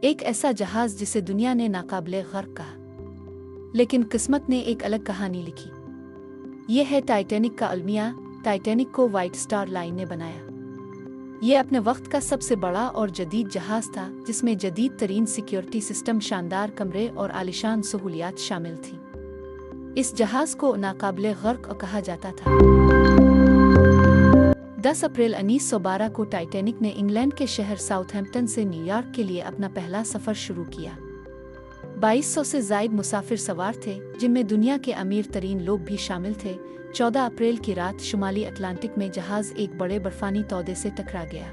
एक ऐसा जहाज जिसे दुनिया ने नाकाबिले गर्क कहा, लेकिन किस्मत ने एक अलग कहानी लिखी। यह है टाइटैनिक का अलमिया। टाइटैनिक को व्हाइट स्टार लाइन ने बनाया। यह अपने वक्त का सबसे बड़ा और जदीद जहाज था, जिसमें जदीद तरीन सिक्योरिटी सिस्टम, शानदार कमरे और आलिशान सहूलियात शामिल थीं। इस जहाज को नाकाबिले गर्क कहा जाता था। 10 अप्रैल 1912 को टाइटैनिक ने इंग्लैंड के शहर साउथहैम्पटन से न्यूयॉर्क के लिए अपना पहला सफ़र शुरू किया। 2200 से ज़ायद मुसाफिर सवार थे, जिनमें दुनिया के अमीर तरीन लोग भी शामिल थे। 14 अप्रैल की रात शुमाली अटलांटिक में जहाज़ एक बड़े बर्फानी तौदे से टकरा गया।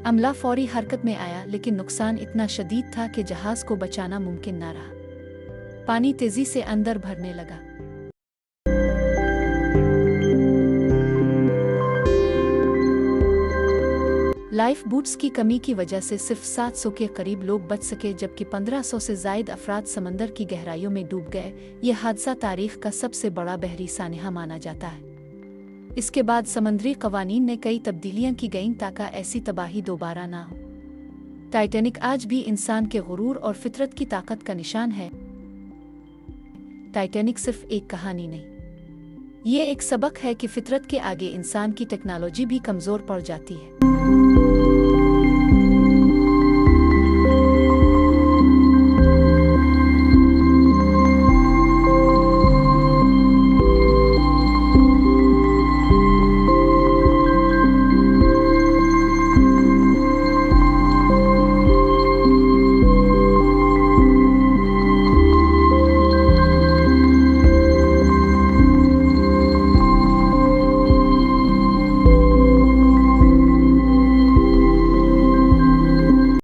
अमला फौरी हरकत में आया, लेकिन नुकसान इतना शदीद था कि जहाज़ को बचाना मुमकिन न रहा। पानी तेज़ी से अंदर भरने लगा। लाइफ बूट्स की कमी की वजह से सिर्फ 700 के करीब लोग बच सके, जबकि 1500 से ज़ायद अफराद समंदर की गहराइयों में डूब गए। यह हादसा तारीख का सबसे बड़ा बहरी सानहा माना जाता है। इसके बाद समंदरी कवानीन में कई तब्दीलियां की गईं ताकि ऐसी तबाही दोबारा ना हो। टाइटैनिक आज भी इंसान के गुरूर और फितरत की ताकत का निशान है। टाइटैनिक सिर्फ एक कहानी नहीं, ये एक सबक है कि फितरत के आगे इंसान की टेक्नोलॉजी भी कमज़ोर पड़ जाती है।